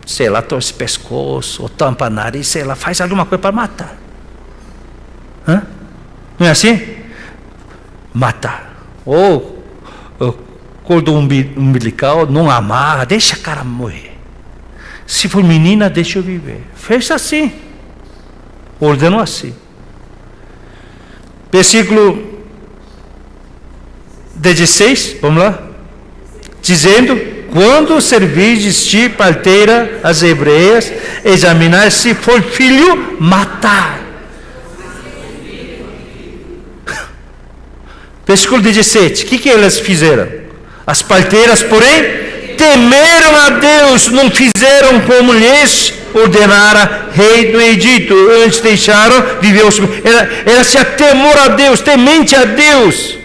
sei lá, torce o pescoço, ou tampa nariz, sei lá, faz alguma coisa para matar. Hã? Não é assim? Matar. Ou cordão umbilical, não amarra, deixa a cara morrer. Se for menina, deixa eu viver. Fez assim. Ordenou assim. Versículo 16, vamos lá. Dizendo: quando servirdes de parteira às hebreias, examinar se for filho, matar. Versículo 17, o que elas fizeram? As parteiras, porém, temeram a Deus, não fizeram como lhes ordenara rei do Egito, antes deixaram viver os... Ela tinha temor a Deus, temente a Deus.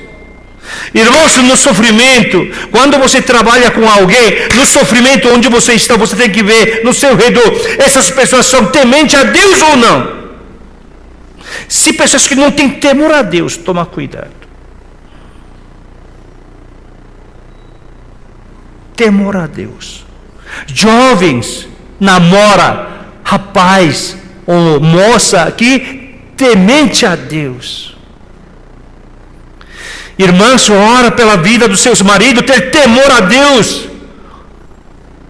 Irmãos, no sofrimento, quando você trabalha com alguém, no sofrimento onde você está, você tem que ver no seu redor, essas pessoas são tementes a Deus ou não? Se pessoas que não têm temor a Deus, toma cuidado. Temor a Deus. Jovens, namora, rapaz ou moça que temente a Deus. Irmãs, ora pela vida dos seus maridos, ter temor a Deus.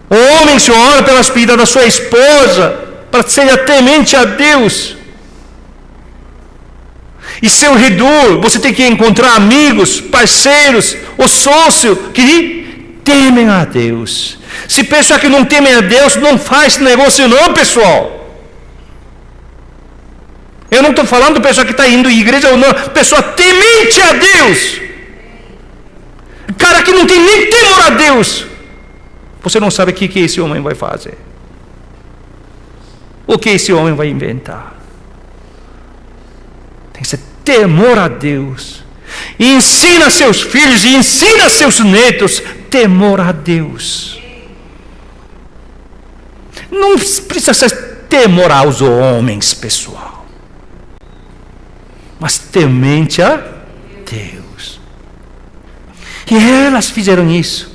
Homens, ora pela vida da sua esposa, para que seja temente a Deus. E seu redor, você tem que encontrar amigos, parceiros, ou sócio que temem a Deus. Se pessoa que não temem a Deus, não faz negócio não, pessoal. Eu não estou falando de pessoa que está indo à igreja ou não, pessoa temente a Deus. Cara que não tem nem temor a Deus. Você não sabe o que esse homem vai fazer. O que esse homem vai inventar. Tem que ser temor a Deus. E ensina seus filhos e ensina seus netos temor a Deus. Não precisa ser temor aos homens, pessoal, mas temente a Deus. E elas fizeram isso.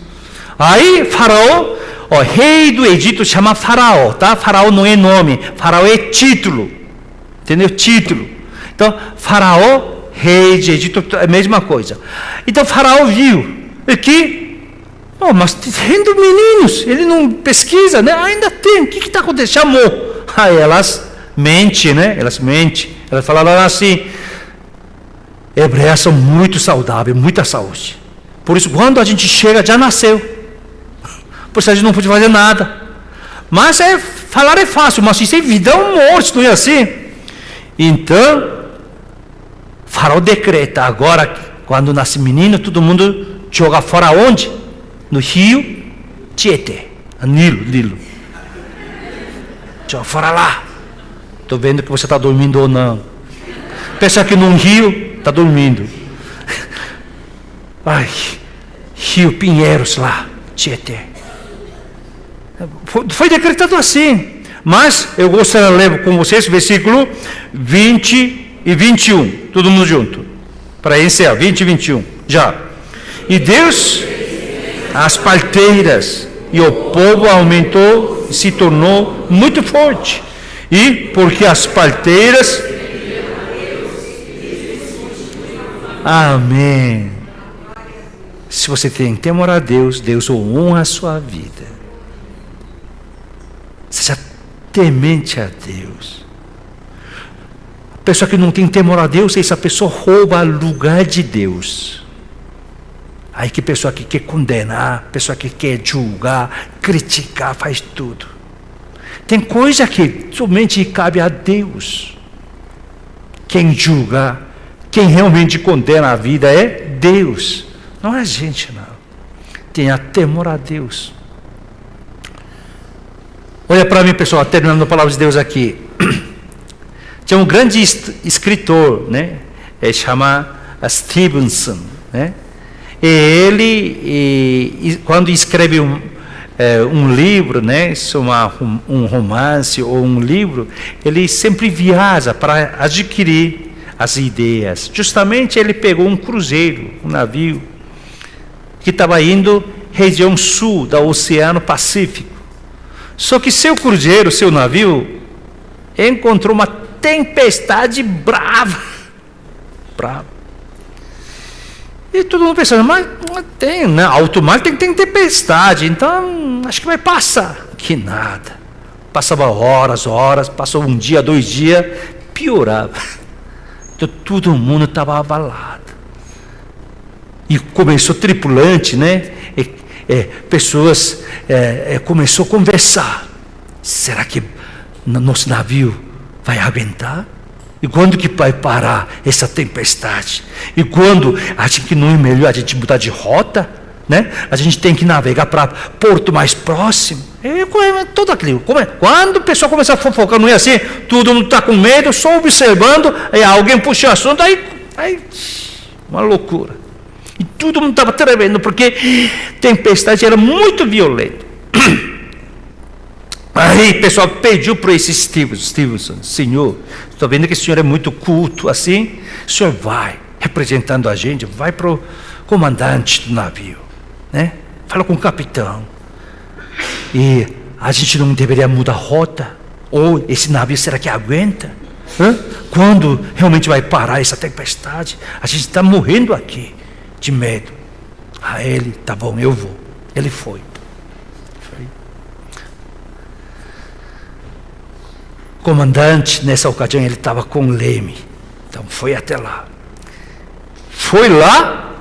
Aí Faraó, rei do Egito chama Faraó, tá? Faraó não é nome, Faraó é título, entendeu? Título. Então Faraó, rei de Egito, é a mesma coisa. Então Faraó viu que mas tendo meninos, ele não pesquisa, né? Ainda tem, o que está acontecendo? Chamou. Aí elas mentem, né? Elas falaram assim: hebreias são muito saudáveis, muita saúde. Por isso, quando a gente chega, já nasceu. Por isso a gente não pode fazer nada. Mas falar é fácil, mas isso é vida ou morte, não é assim? Então, Faraó decreta: agora, quando nasce menino, todo mundo joga fora onde? No rio Tietê, Nilo. Joga fora lá. Estou vendo que você está dormindo ou não. Pensa que num rio está dormindo. Ai, rio Pinheiros lá, Tietê. Foi decretado assim. Mas eu gostaria de ler com vocês versículo 20 e 21. Todo mundo junto. Para encerrar, 20 e 21. Já. E Deus, as parteiras, e o povo aumentou e se tornou muito forte. E porque as parteiras... Amém. Se você tem temor a Deus, Deus honra a sua vida. Seja temente a Deus. A pessoa que não tem temor a Deus, essa pessoa rouba o lugar de Deus. Aí que pessoa que quer condenar, pessoa que quer julgar, criticar, faz tudo. Tem coisa que somente cabe a Deus. Quem julga, quem realmente condena a vida é Deus. Não é a gente, não. Tenha temor a Deus. Olha para mim, pessoal, terminando a palavra de Deus aqui. Tinha um grande escritor, né? Ele chama Stevenson, né? E ele, quando escreve um livro, né, um romance ou um livro, ele sempre viaja para adquirir as ideias. Justamente ele pegou um cruzeiro, um navio, que estava indo região sul do Oceano Pacífico. Só que seu cruzeiro, seu navio, encontrou uma tempestade brava. E todo mundo pensando, mas tem, né? Alto mar tem tempestade, então acho que vai passar. Que nada. Passava horas, passou um dia, 2 dias, piorava. Então todo mundo estava abalado. E começou tripulante, né? Pessoas começou a conversar. Será que nosso navio vai aguentar? E quando que vai parar essa tempestade? E quando acha que não é melhor a gente mudar de rota? Né? A gente tem que navegar para porto mais próximo. Todo aquilo. Quando o pessoal começa a fofocar, não é assim? Todo mundo está com medo, só observando. Aí alguém puxa o assunto, aí uma loucura. E todo mundo estava tremendo, porque a tempestade era muito violenta. Aí o pessoal pediu para esse Stevenson: Senhor, estou vendo que o senhor é muito culto assim, o senhor vai, representando a gente, vai para o comandante do navio, né? Fala com o capitão. E a gente não deveria mudar a rota? Ou esse navio, será que aguenta? Quando realmente vai parar essa tempestade? A gente está morrendo aqui de medo. Ele, tá bom, eu vou. Ele foi. O comandante, nessa ocasião, ele estava com leme. Então foi até lá. Foi lá,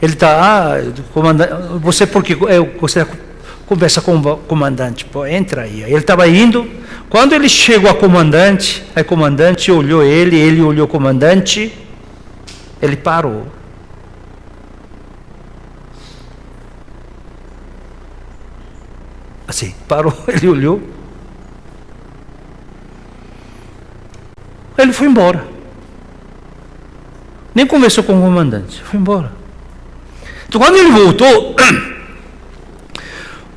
ele está, comandante, você porque você conversa com o comandante, pô, entra aí. Ele estava indo, quando ele chegou a comandante, aí o comandante olhou ele olhou o comandante, ele parou. Assim, parou, ele olhou. Ele foi embora. Nem conversou com o comandante, foi embora. Então quando ele voltou,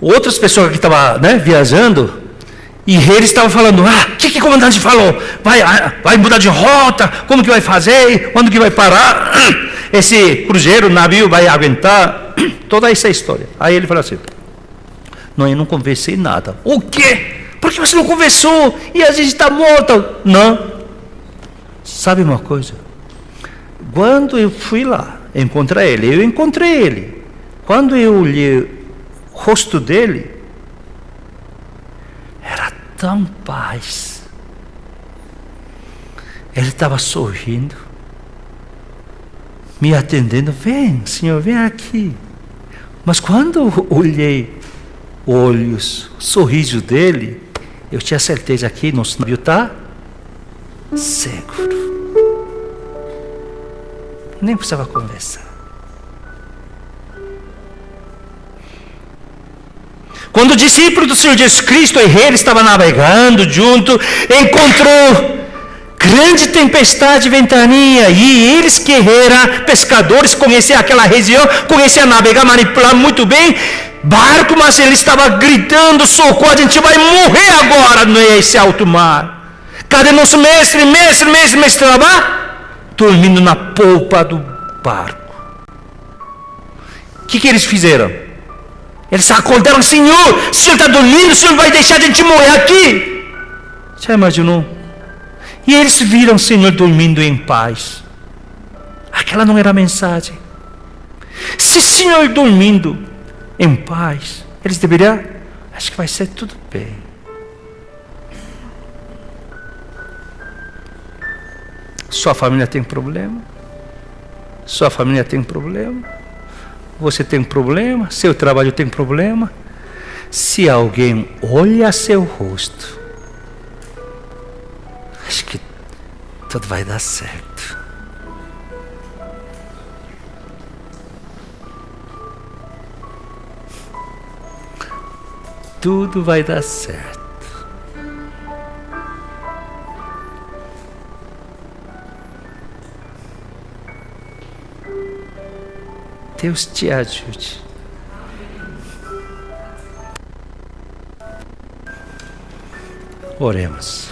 outras pessoas que estavam, né, viajando, e eles estavam falando: o que o comandante falou? Vai mudar de rota? Como que vai fazer? Quando que vai parar? Esse cruzeiro, navio vai aguentar? Toda essa história. Aí ele falou assim: não, eu não conversei nada. O quê? Por que você não conversou? E a gente está morto. Não. Sabe uma coisa? Quando eu fui lá encontrar ele, eu encontrei ele. Quando eu olhei o rosto dele, era tão paz. Ele estava sorrindo, me atendendo: vem, senhor, vem aqui. Mas quando eu olhei olhos, o sorriso dele, eu tinha certeza que nosso navio está seguro. Nem precisava conversar. Quando o discípulo do Senhor Jesus Cristo e ele estava navegando junto, encontrou grande tempestade, ventania, e eles que eram pescadores, conheciam aquela região, conheciam navegar, manipular muito bem barco, mas ele estava gritando: socorro, a gente vai morrer agora nesse alto mar. Cadê nosso mestre estava dormindo na polpa do barco. O que eles fizeram? Eles acordaram: Senhor, o senhor está dormindo, o senhor vai deixar a gente morrer aqui? Já imaginou? E eles viram o Senhor dormindo em paz. Aquela não era a mensagem. Se o Senhor dormindo em paz, eles deveriam, acho que vai ser tudo bem. Sua família tem problema, sua família tem problema, você tem problema, seu trabalho tem problema. Se alguém olha seu rosto, acho que tudo vai dar certo. Tudo vai dar certo. Deus te ajude. Oremos.